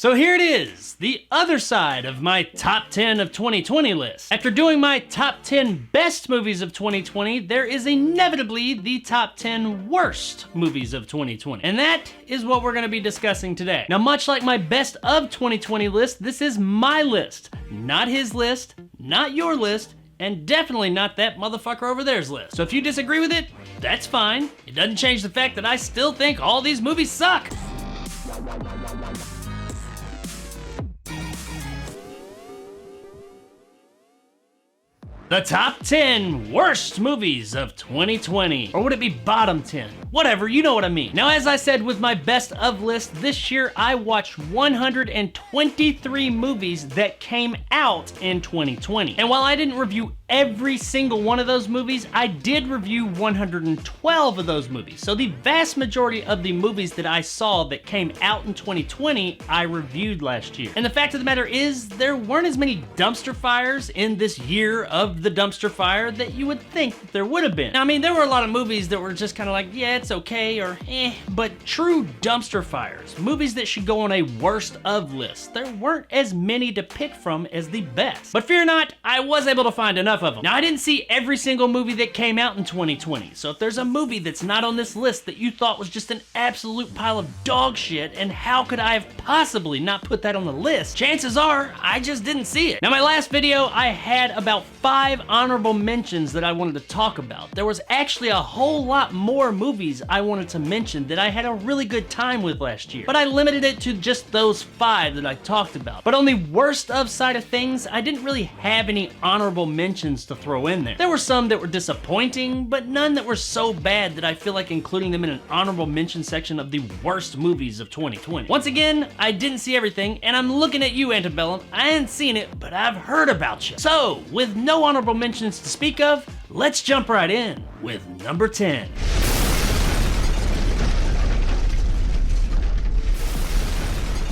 So here it is, the other side of my top 10 of 2020 list. After doing my top 10 best movies of 2020, there is inevitably the top 10 worst movies of 2020. And that is what we're gonna be discussing today. Now, much like my best of 2020 list, this is my list, not his list, not your list, and definitely not that motherfucker over there's list. So if you disagree with it, that's fine. It doesn't change the fact that I still think all these movies suck. The top 10 worst movies of 2020. Or would it be bottom 10? Whatever, you know what I mean. Now, as I said with my best of list, this year I watched 123 movies that came out in 2020. And while I didn't review every single one of those movies, I did review 112 of those movies. So the vast majority of the movies that I saw that came out in 2020, I reviewed last year. And the fact of the matter is, there weren't as many dumpster fires in this year of the dumpster fire that you would think that there would have been. Now, I mean, there were a lot of movies that were just kind of like, yeah, it's okay, or but true dumpster fires, movies that should go on a worst of list, there weren't as many to pick from as the best. But fear not, I was able to find enough of them. Now, I didn't see every single movie that came out in 2020, so if there's a movie that's not on this list that you thought was just an absolute pile of dog shit, and how could I have possibly not put that on the list, chances are I just didn't see it. Now, my last video, I had about 5 honorable mentions that I wanted to talk about. There was actually a whole lot more movies I wanted to mention that I had a really good time with last year, but I limited it to just those 5 that I talked about. But on the worst of side of things, I didn't really have any honorable mentions to throw in there. There were some that were disappointing, but none that were so bad that I feel like including them in an honorable mention section of the worst movies of 2020. Once again, I didn't see everything, and I'm looking at you, Antebellum. I hadn't seen it, but I've heard about you. So, with no honorable mentions to speak of, let's jump right in with number 10.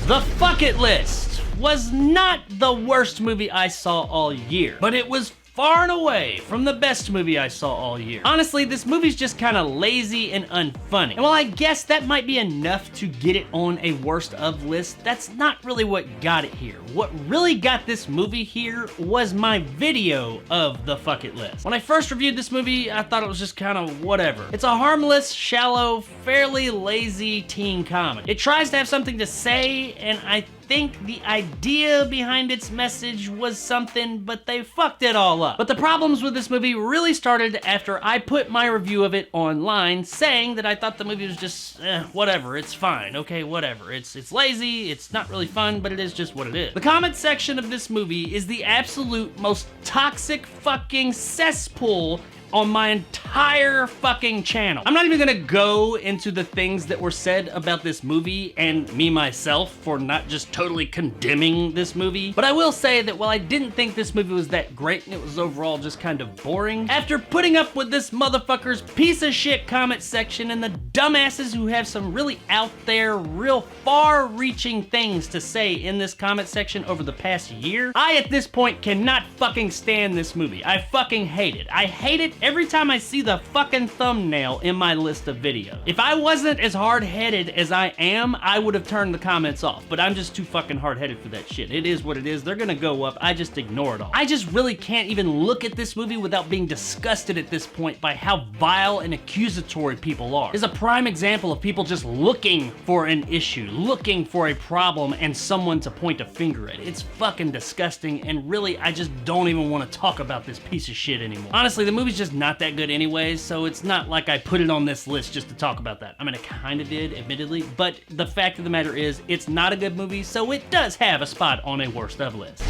The Fuck It List was not the worst movie I saw all year, but it was far and away from the best movie I saw all year. Honestly, this movie's just kind of lazy and unfunny. And while I guess that might be enough to get it on a worst of list, that's not really what got it here. What really got this movie here was my video of the Fuck It List. When I first reviewed this movie, I thought it was just kind of whatever. It's a harmless, shallow, fairly lazy teen comedy. It tries to have something to say, and I think the idea behind its message was something, but they fucked it all up. But the problems with this movie really started after I put my review of it online, saying that I thought the movie was just, whatever, it's fine, okay, whatever. It's lazy, it's not really fun, but it is just what it is. The comment section of this movie is the absolute most toxic fucking cesspool on my entire fucking channel. I'm not even gonna go into the things that were said about this movie and me myself for not just totally condemning this movie, but I will say that while I didn't think this movie was that great and it was overall just kind of boring, after putting up with this motherfucker's piece of shit comment section and the dumbasses who have some really out there, real far-reaching things to say in this comment section over the past year, I at this point cannot fucking stand this movie. I fucking hate it. I hate it every time I see the fucking thumbnail in my list of videos. If I wasn't as hard-headed as I am, I would have turned the comments off, but I'm just too fucking hard-headed for that shit. It is what it is. They're gonna go up. I just ignore it all. I just really can't even look at this movie without being disgusted at this point by how vile and accusatory people are. It's a prime example of people just looking for an issue, looking for a problem and someone to point a finger at. It's fucking disgusting, and really, I just don't even want to talk about this piece of shit anymore. Honestly, the movie's just not that good anyways, so it's not like I put it on this list just to talk about that. I mean, I kinda did, admittedly, but the fact of the matter is, it's not a good movie, so it does have a spot on a worst of list.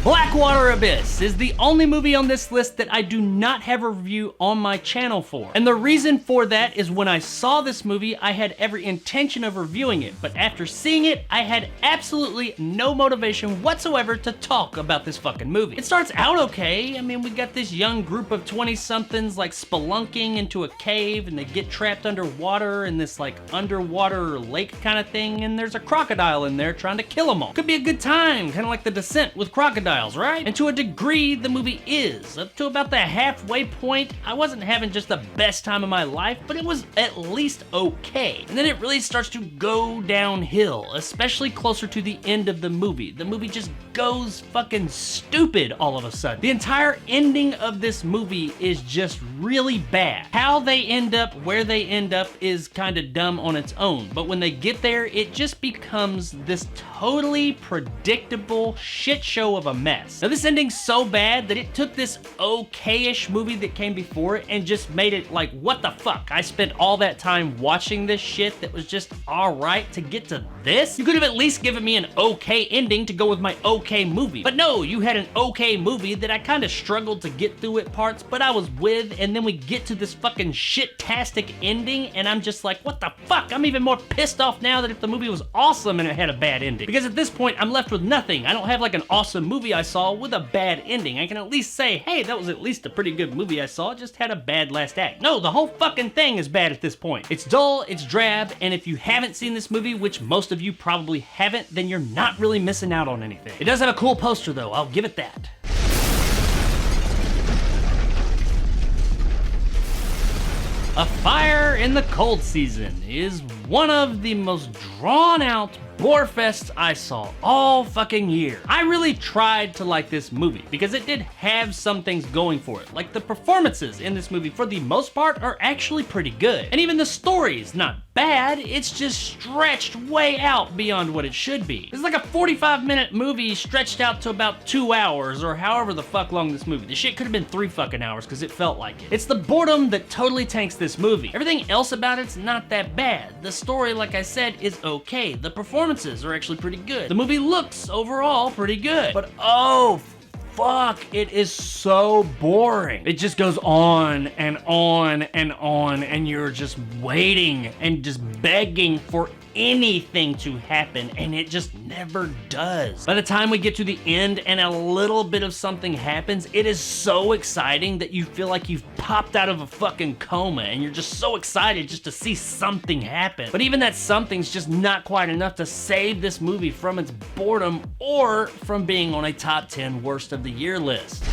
Blackwater Abyss is the only movie on this list that I do not have a review on my channel for. And the reason for that is when I saw this movie, I had every intention of reviewing it, but after seeing it, I had absolutely no motivation whatsoever to talk about this fucking movie. It starts out okay. I mean, we got this young group of 20-somethings like spelunking into a cave, and they get trapped underwater in this like underwater lake kind of thing, and there's a crocodile in there trying to kill them all. Could be a good time, kind of like The Descent with crocodiles. styles, right? And to a degree, the movie is. Up to about the halfway point, I wasn't having just the best time of my life, but it was at least okay. And then it really starts to go downhill, especially closer to the end of the movie. The movie just goes fucking stupid all of a sudden. The entire ending of this movie is just really bad. How they end up where they end up is kind of dumb on its own, but when they get there, it just becomes this totally predictable shit show of a mess. Now, this ending's so bad that it took this okay-ish movie that came before it and just made it like, what the fuck? I spent all that time watching this shit that was just alright to get to this? You could have at least given me an okay ending to go with my okay movie. But no, you had an okay movie that I kind of struggled to get through at parts, but I was with, and then we get to this fucking shit-tastic ending, and I'm just like, what the fuck? I'm even more pissed off now than if the movie was awesome and it had a bad ending. Because at this point, I'm left with nothing. I don't have like an awesome movie I saw with a bad ending. I can at least say, hey, that was at least a pretty good movie I saw, it just had a bad last act. No, the whole fucking thing is bad at this point. It's dull, it's drab, and if you haven't seen this movie, which most of you probably haven't, then you're not really missing out on anything. It does have a cool poster though, I'll give it that. A Fire in the Cold Season is one of the most drawn out bore fests I saw all fucking year. I really tried to like this movie because it did have some things going for it. Like the performances in this movie for the most part are actually pretty good. And even the story's not bad, it's just stretched way out beyond what it should be. It's like a 45-minute movie stretched out to about 2 hours or however the fuck long this movie. This shit could have been 3 fucking hours because it felt like it. It's the boredom that totally tanks this movie. Everything else about it's not that bad. The story, like I said, is okay. The performances are actually pretty good. The movie looks overall pretty good. But oh, fuck, it is so boring. It just goes on and on and on, and you're just waiting and just begging for anything to happen, and it just never does. By the time we get to the end and a little bit of something happens, it is so exciting that you feel like you've popped out of a fucking coma, and you're just so excited just to see something happen. But even that something's just not quite enough to save this movie from its boredom or from being on a top 10 worst of the year list.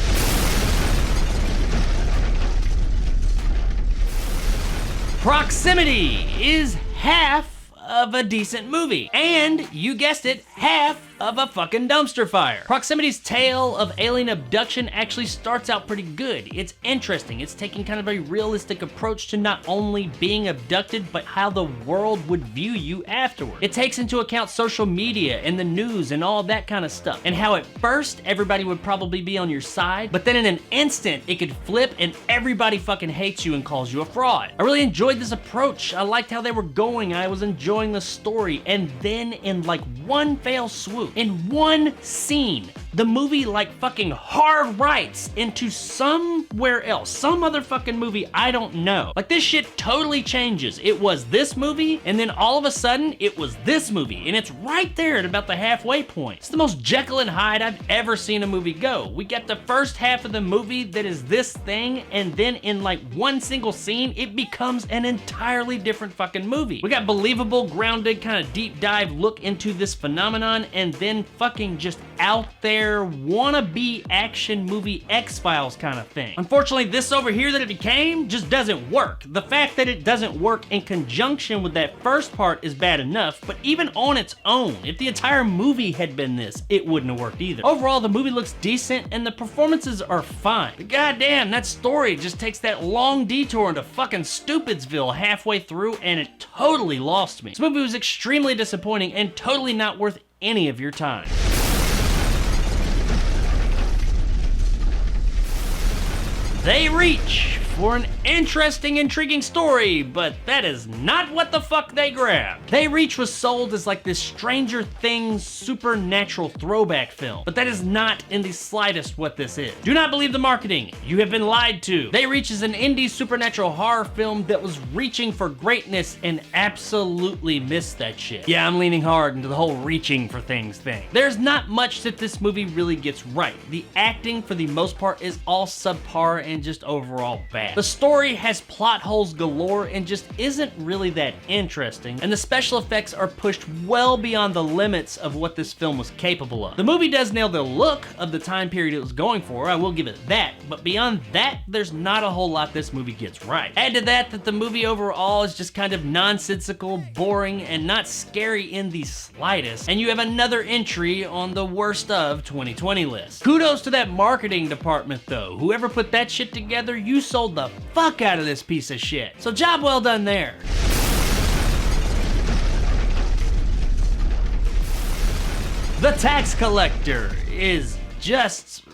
Proximity is half of a decent movie. And, you guessed it, half of a fucking dumpster fire. Proximity's tale of alien abduction actually starts out pretty good. It's interesting. It's taking kind of a realistic approach to not only being abducted, but how the world would view you afterward. It takes into account social media and the news and all that kind of stuff, and how at first everybody would probably be on your side, but then in an instant it could flip and everybody fucking hates you and calls you a fraud. I really enjoyed this approach. I liked how they were going. I was enjoying the story, and then in like one fell swoop, in one scene, the movie like fucking hard rights into somewhere else, some other fucking movie I don't know. Like this shit totally changes. It was this movie, and then all of a sudden it was this movie, and it's right there at about the halfway point. It's the most Jekyll and Hyde I've ever seen a movie go. We get the first half of the movie that is this thing, and then in like one single scene, it becomes an entirely different fucking movie. We got believable, grounded, kind of deep dive look into this phenomenon, and then fucking just out there wannabe action movie X-Files kind of thing. Unfortunately, this over here that it became just doesn't work. The fact that it doesn't work in conjunction with that first part is bad enough, but even on its own, if the entire movie had been this, it wouldn't have worked either. Overall, the movie looks decent and the performances are fine. But goddamn, that story just takes that long detour into fucking Stupidsville halfway through, and it totally lost me. This movie was extremely disappointing and totally not worth any of your time. They reach for an interesting, intriguing story, but that is not what the fuck they grabbed. They Reach was sold as like this Stranger Things supernatural throwback film, but that is not in the slightest what this is. Do not believe the marketing. You have been lied to. They Reach is an indie supernatural horror film that was reaching for greatness and absolutely missed that shit. Yeah, I'm leaning hard into the whole reaching for things thing. There's not much that this movie really gets right. The acting, for the most part, is all subpar and just overall bad. bad. The story has plot holes galore and just isn't really that interesting, and the special effects are pushed well beyond the limits of what this film was capable of. The movie does nail the look of the time period it was going for, I will give it that, but beyond that, there's not a whole lot this movie gets right. Add to that the movie overall is just kind of nonsensical, boring, and not scary in the slightest, and you have another entry on the worst of 2020 list. Kudos to that marketing department though. Whoever put that shit together, you sold the fuck out of this piece of shit. So job well done there. The Tax Collector is just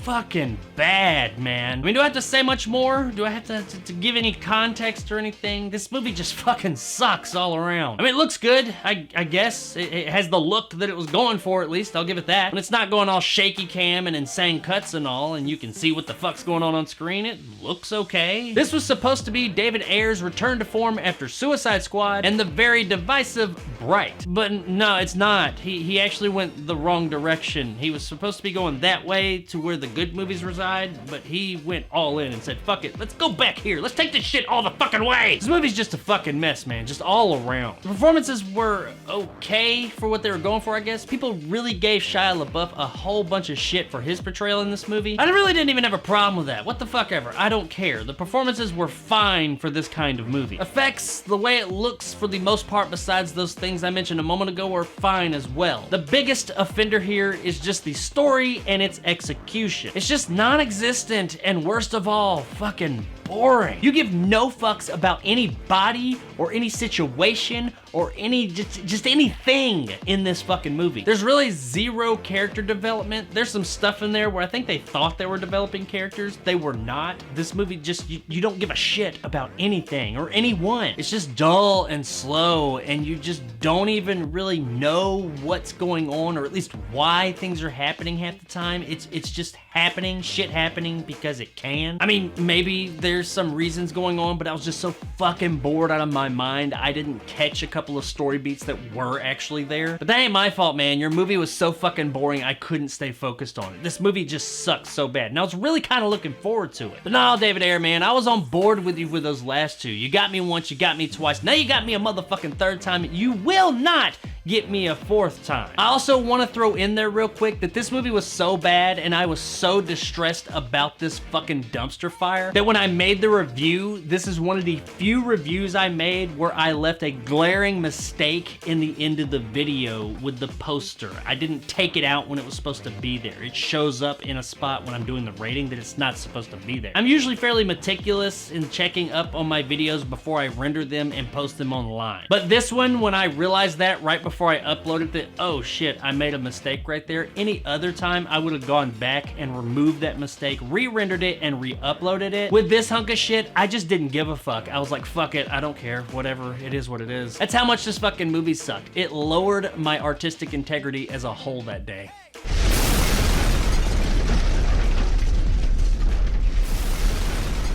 fucking bad, man. I mean, do I have to say much more? Do I have to give any context or anything? This movie just fucking sucks all around. I mean, it looks good, I guess. It has the look that it was going for, at least. I'll give it that. And it's not going all shaky cam and insane cuts and all, and you can see what the fuck's going on screen. It looks okay. This was supposed to be David Ayer's return to form after Suicide Squad and the very divisive Bright. But no, it's not. He actually went the wrong direction. He was supposed to be going that way to where the good movies reside, but he went all in and said, fuck it, let's go back here. Let's take this shit all the fucking way. This movie's just a fucking mess, man, just all around. The performances were okay for what they were going for, I guess. People really gave Shia LaBeouf a whole bunch of shit for his portrayal in this movie. I really didn't even have a problem with that. What the fuck ever. I don't care. The performances were fine for this kind of movie. Effects, the way it looks for the most part besides those things I mentioned a moment ago, were fine as well. The biggest offender here is just the story and its execution. It's just non-existent and worst of all, fucking boring. You give no fucks about anybody or any situation or any just anything in this fucking movie. There's really zero character development. There's some stuff in there where I think they thought they were developing characters. They were not. This movie just, you don't give a shit about anything or anyone. It's just dull and slow, and you just don't even really know what's going on, or at least why things are happening half the time. It's just happening, shit happening because it can. I mean, maybe there's some reasons going on, but I was just so fucking bored out of my mind, I didn't catch a couple of story beats that were actually there. But that ain't my fault, man. Your movie was so fucking boring, I couldn't stay focused on it. This movie just sucks so bad, and I was really kind of looking forward to it. But no, David Ayer, man, I was on board with you with those last two. You got me once, you got me twice. Now you got me a motherfucking third time. You will not get me a fourth time. I also want to throw in there real quick that this movie was so bad and I was so distressed about this fucking dumpster fire that when I made the review, this is one of the few reviews I made where I left a glaring mistake in the end of the video with the poster. I didn't take it out when it was supposed to be there. It shows up in a spot when I'm doing the rating that it's not supposed to be there. I'm usually fairly meticulous in checking up on my videos before I render them and post them online. But this one, when I realized that right before I uploaded it, oh shit, I made a mistake right there. Any other time, I would have gone back and removed that mistake, re-rendered it, and re-uploaded it. With this hunk of shit, I just didn't give a fuck. I was like, fuck it, I don't care, whatever, it is what it is. That's how much this fucking movie sucked. It lowered my artistic integrity as a whole that day.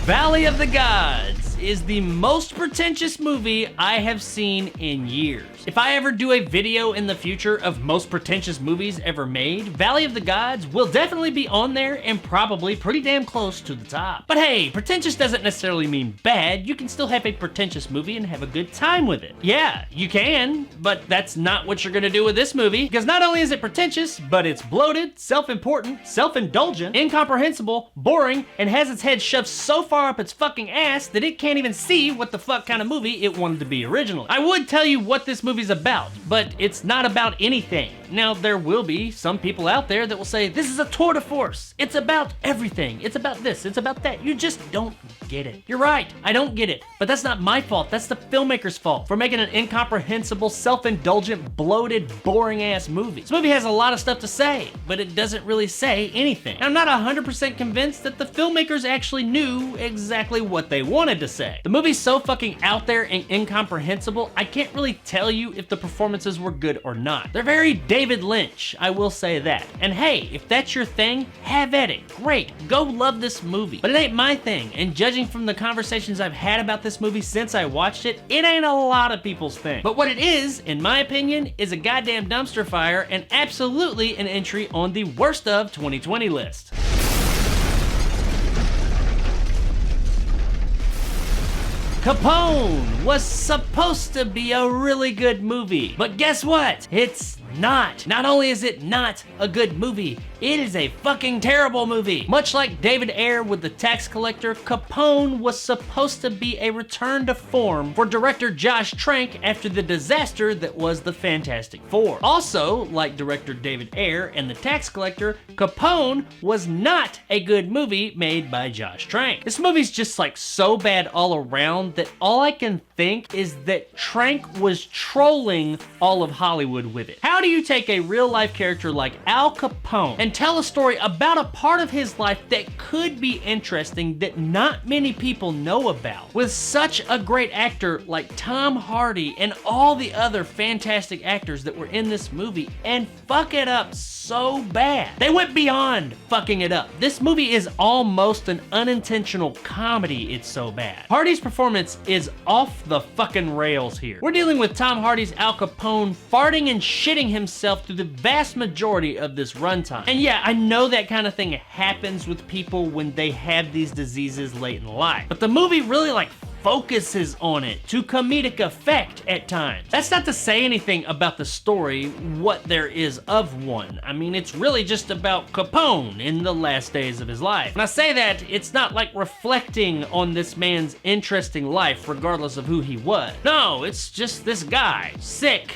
Valley of the Gods is the most pretentious movie I have seen in years. If I ever do a video in the future of most pretentious movies ever made, Valley of the Gods will definitely be on there and probably pretty damn close to the top. But hey, pretentious doesn't necessarily mean bad. You can still have a pretentious movie and have a good time with it. Yeah, you can, but that's not what you're gonna do with this movie, because not only is it pretentious, but it's bloated, self-important, self-indulgent, incomprehensible, boring, and has its head shoved so far up its fucking ass that it can't even see what the fuck kind of movie it wanted to be originally. I would tell you what this movie's about, but it's not about anything. Now, there will be some people out there that will say, this is a tour de force. It's about everything. It's about this. It's about that. You just don't get it. You're right. I don't get it. But that's not my fault. That's the filmmaker's fault for making an incomprehensible, self-indulgent, bloated, boring-ass movie. This movie has a lot of stuff to say, but it doesn't really say anything. And I'm not 100% convinced that the filmmakers actually knew exactly what they wanted to say. The movie's so fucking out there and incomprehensible, I can't really tell you if the performances were good or not. They're very David Lynch, I will say that. And hey, if that's your thing, have at it. Great, go love this movie. But it ain't my thing, and judging from the conversations I've had about this movie since I watched it, it ain't a lot of people's thing. But what it is, in my opinion, is a goddamn dumpster fire and absolutely an entry on the worst of 2020 list. Capone was supposed to be a really good movie, but guess what? It's not. Not only is it not a good movie, it is a fucking terrible movie. Much like David Ayer with The Tax Collector, Capone was supposed to be a return to form for director Josh Trank after the disaster that was The Fantastic Four. Also, like director David Ayer and The Tax Collector, Capone was not a good movie made by Josh Trank. This movie's just like so bad all around that all I can think is that Trank was trolling all of Hollywood with it. How do you take a real life character like Al Capone and tell a story about a part of his life that could be interesting that not many people know about, with such a great actor like Tom Hardy and all the other fantastic actors that were in this movie, and fuck it up so bad? They went beyond fucking it up. This movie is almost an unintentional comedy, it's so bad. Hardy's performance is off the fucking rails here. We're dealing with Tom Hardy's Al Capone farting and shitting himself through the vast majority of this runtime. And yeah, I know that kind of thing happens with people when they have these diseases late in life, but the movie really like focuses on it to comedic effect at times. That's not to say anything about the story, what there is of one. I mean, it's really just about Capone in the last days of his life. When I say that, it's not like reflecting on this man's interesting life regardless of who he was. No, it's just this guy, sick,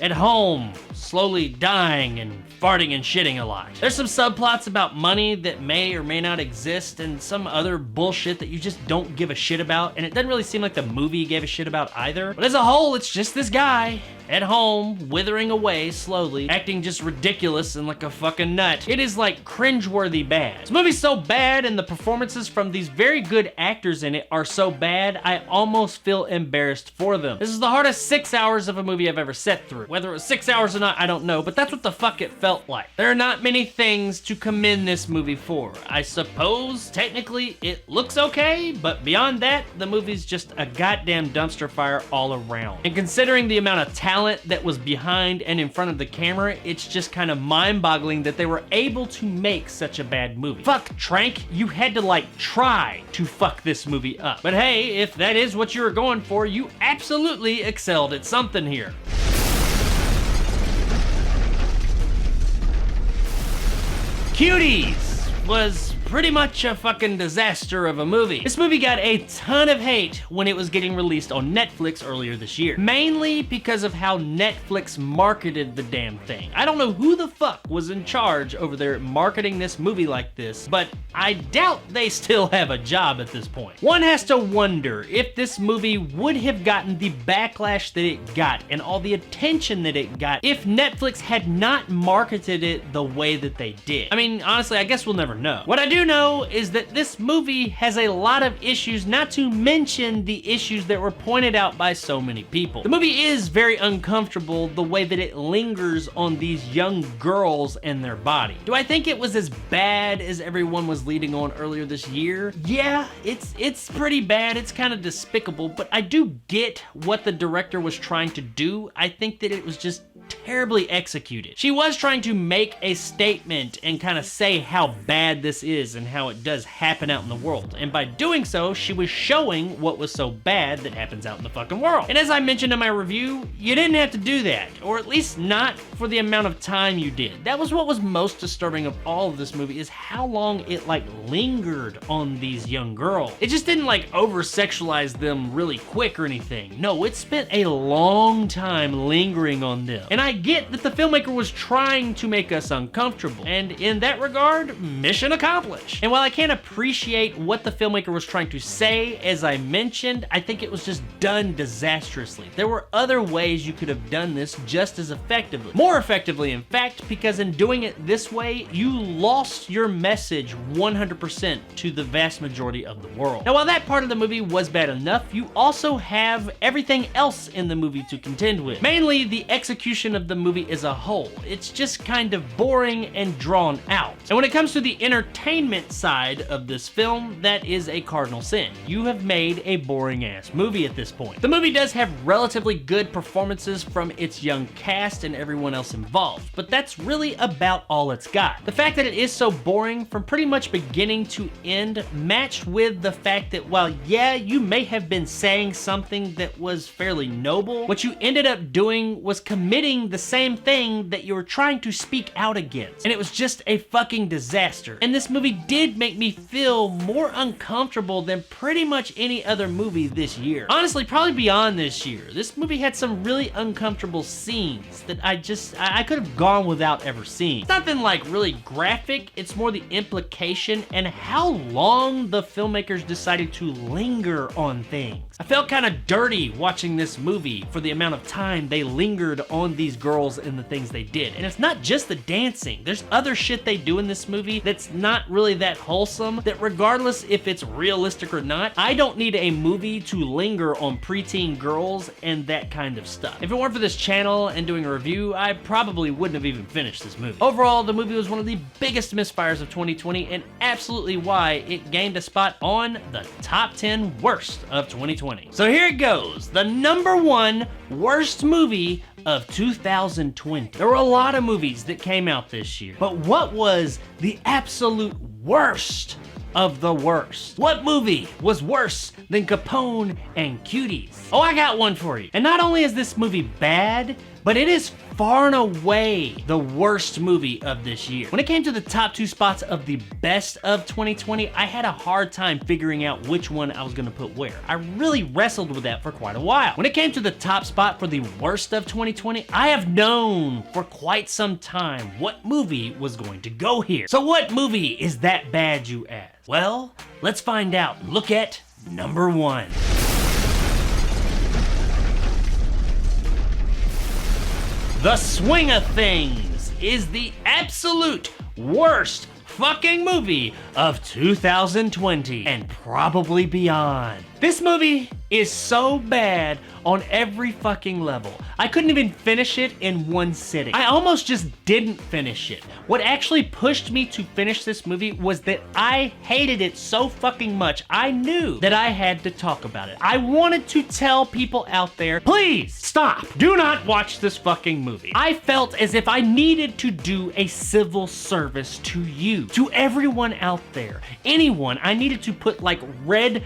at home, slowly dying and farting and shitting a lot. There's some subplots about money that may or may not exist and some other bullshit that you just don't give a shit about, and it doesn't really seem like the movie gave a shit about either. But as a whole, it's just this guy at home, withering away slowly, acting just ridiculous and like a fucking nut. It is like cringeworthy bad. This movie's so bad and the performances from these very good actors in it are so bad, I almost feel embarrassed for them. This is the hardest 6 hours of a movie I've ever sat through. Whether it was 6 hours or not, I don't know, but that's what the fuck it felt like. There are not many things to commend this movie for. I suppose, technically, it looks okay, but beyond that, the movie's just a goddamn dumpster fire all around. And considering the amount of talent that was behind and in front of the camera, it's just kind of mind-boggling that they were able to make such a bad movie. Fuck, Trank, you had to like try to fuck this movie up. But hey, if that is what you were going for, you absolutely excelled at something here. Cuties was pretty much a fucking disaster of a movie. This movie got a ton of hate when it was getting released on Netflix earlier this year, mainly because of how Netflix marketed the damn thing. I don't know who the fuck was in charge over there marketing this movie like this, but I doubt they still have a job at this point. One has to wonder if this movie would have gotten the backlash that it got and all the attention that it got if Netflix had not marketed it the way that they did. I mean, honestly, I guess we'll never know. What I do know is that this movie has a lot of issues, not to mention the issues that were pointed out by so many people. The movie is very uncomfortable the way that it lingers on these young girls and their body. Do I think it was as bad as everyone was leading on earlier this year? Yeah, it's pretty bad. It's kind of despicable, but I do get what the director was trying to do. I think that it was just terribly executed. She was trying to make a statement and kind of say how bad this is and how it does happen out in the world. And by doing so, she was showing what was so bad that happens out in the fucking world. And as I mentioned in my review, you didn't have to do that, or at least not for the amount of time you did. That was what was most disturbing of all of this movie, is how long it like lingered on these young girls. It just didn't like over-sexualize them really quick or anything. No, it spent a long time lingering on them. And I get that the filmmaker was trying to make us uncomfortable, and in that regard, mission accomplished. And while I can't appreciate what the filmmaker was trying to say, as I mentioned, I think it was just done disastrously. There were other ways you could have done this just as effectively. More effectively, in fact, because in doing it this way, you lost your message 100% to the vast majority of the world. Now, while that part of the movie was bad enough, you also have everything else in the movie to contend with. Mainly the execution of of the movie as a whole. It's just kind of boring and drawn out. And when it comes to the entertainment side of this film, that is a cardinal sin. You have made a boring ass movie at this point. The movie does have relatively good performances from its young cast and everyone else involved, but that's really about all it's got. The fact that it is so boring from pretty much beginning to end, matched with the fact that while yeah, you may have been saying something that was fairly noble, what you ended up doing was committing the same thing that you were trying to speak out against. And it was just a fucking disaster. And this movie did make me feel more uncomfortable than pretty much any other movie this year. Honestly, probably beyond this year. This movie had some really uncomfortable scenes that I could have gone without ever seeing. It's nothing like really graphic, it's more the implication and how long the filmmakers decided to linger on things. I felt kind of dirty watching this movie for the amount of time they lingered on these girls and the things they did. And it's not just the dancing. There's other shit they do in this movie that's not really that wholesome, that regardless if it's realistic or not, I don't need a movie to linger on preteen girls and that kind of stuff. If it weren't for this channel and doing a review, I probably wouldn't have even finished this movie. Overall, the movie was one of the biggest misfires of 2020 and absolutely why it gained a spot on the top 10 worst of 2020. So here it goes, the number one worst movie of 2020. There were a lot of movies that came out this year, but what was the absolute worst of the worst? What movie was worse than Capone and Cuties? Oh, I got one for you. And not only is this movie bad, but it is far and away the worst movie of this year. When it came to the top 2 spots of the best of 2020, I had a hard time figuring out which one I was gonna put where. I really wrestled with that for quite a while. When it came to the top spot for the worst of 2020, I have known for quite some time what movie was going to go here. So what movie is that bad, you ask? Well, let's find out. Look at number 1. The Swing of Things is the absolute worst fucking movie of 2020 and probably beyond. This movie is so bad on every fucking level. I couldn't even finish it in one sitting. I almost just didn't finish it. What actually pushed me to finish this movie was that I hated it so fucking much, I knew that I had to talk about it. I wanted to tell people out there, please stop. Do not watch this fucking movie. I felt as if I needed to do a civil service to you, to everyone out there, anyone. I needed to put like red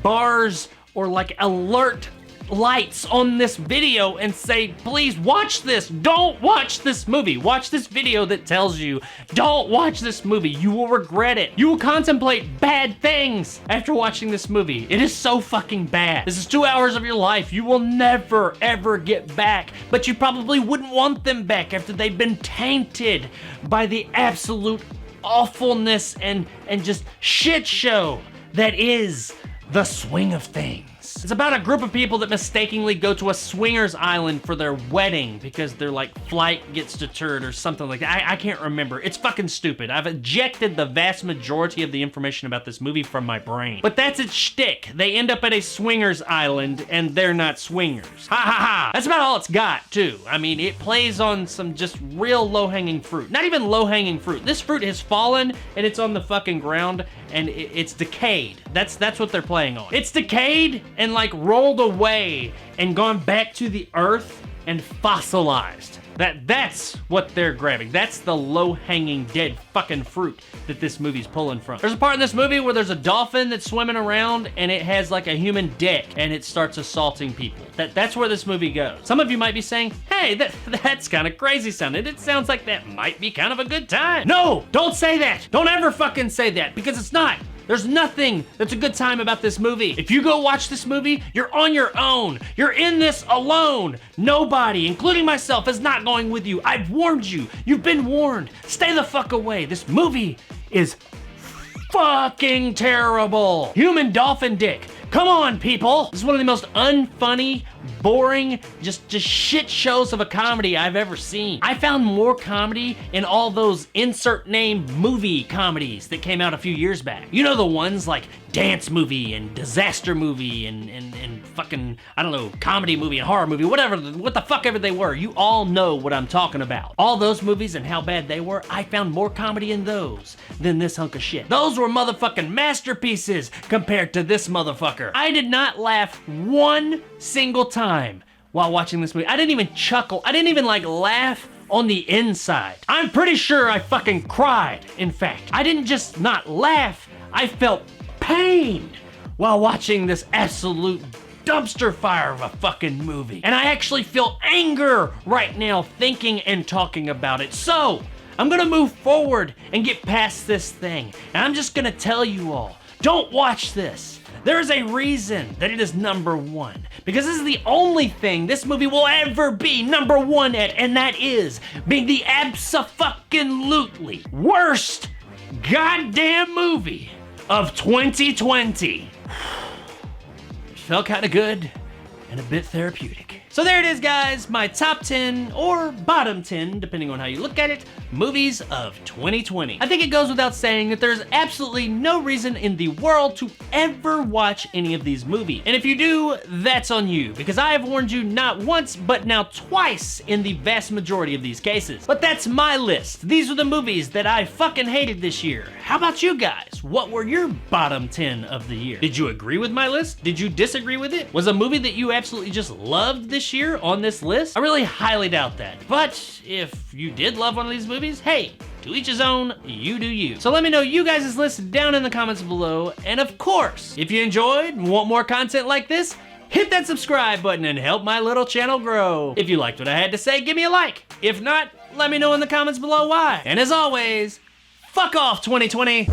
bars or like alert lights on this video and say, please watch this. Don't watch this movie. Watch this video that tells you, don't watch this movie. You will regret it. You will contemplate bad things after watching this movie. It is so fucking bad. This is 2 hours of your life you will never, ever get back, but you probably wouldn't want them back after they've been tainted by the absolute awfulness and just shit show that is The Swing of Things. It's about a group of people that mistakenly go to a swingers island for their wedding because their like flight gets deterred or something like that. I can't remember. It's fucking stupid. I've ejected the vast majority of the information about this movie from my brain. But that's its shtick. They end up at a swingers island and they're not swingers. Ha ha ha. That's about all it's got too. I mean, it plays on some just real low-hanging fruit. Not even low-hanging fruit. This fruit has fallen and it's on the fucking ground and it's decayed. That's what they're playing on. It's decayed and like rolled away and gone back to the earth and fossilized. That's what they're grabbing. That's the low-hanging dead fucking fruit that this movie's pulling from. There's a part in this movie where there's a dolphin that's swimming around and it has like a human dick and it starts assaulting people. That's where this movie goes. Some of you might be saying, hey, that's kind of crazy sounding. It sounds like that might be kind of a good time. No, don't say that. Don't ever fucking say that because it's not. There's nothing that's a good time about this movie. If you go watch this movie, you're on your own. You're in this alone. Nobody, including myself, is not going with you. I've warned you. You've been warned. Stay the fuck away. This movie is fucking terrible. Human dolphin dick. Come on, people. This is one of the most unfunny, boring, just shit shows of a comedy I've ever seen. I found more comedy in all those insert name movie comedies that came out a few years back. You know, the ones like Dance Movie and Disaster Movie and fucking, I don't know, comedy movie and horror movie, whatever, what the fuck ever they were. You all know what I'm talking about. All those movies and how bad they were, I found more comedy in those than this hunk of shit. Those were motherfucking masterpieces compared to this motherfucker. I did not laugh one single time while watching this movie. I didn't even chuckle. I didn't even like laugh on the inside. I'm pretty sure I fucking cried, in fact. I didn't just not laugh, I felt pain while watching this absolute dumpster fire of a fucking movie. And I actually feel anger right now thinking and talking about it. So, I'm gonna move forward and get past this thing. And I'm just gonna tell you all, don't watch this. There is a reason that it is number one. Because this is the only thing this movie will ever be number one at, and that is being the abso-fucking-lutely worst goddamn movie of 2020. Felt kind of good and a bit therapeutic. So there it is, guys, my top 10 or bottom 10, depending on how you look at it, movies of 2020. I think it goes without saying that there's absolutely no reason in the world to ever watch any of these movies. And if you do, that's on you, because I have warned you not once, but now twice in the vast majority of these cases. But that's my list. These are the movies that I fucking hated this year. How about you guys? What were your bottom 10 of the year? Did you agree with my list? Did you disagree with it? Was a movie that you absolutely just loved this year on this list? I really highly doubt that. But if you did love one of these movies, hey, to each his own, you do you. So let me know you guys' list down in the comments below. And of course, if you enjoyed and want more content like this, hit that subscribe button and help my little channel grow. If you liked what I had to say, give me a like. If not, let me know in the comments below why. And as always, fuck off 2020.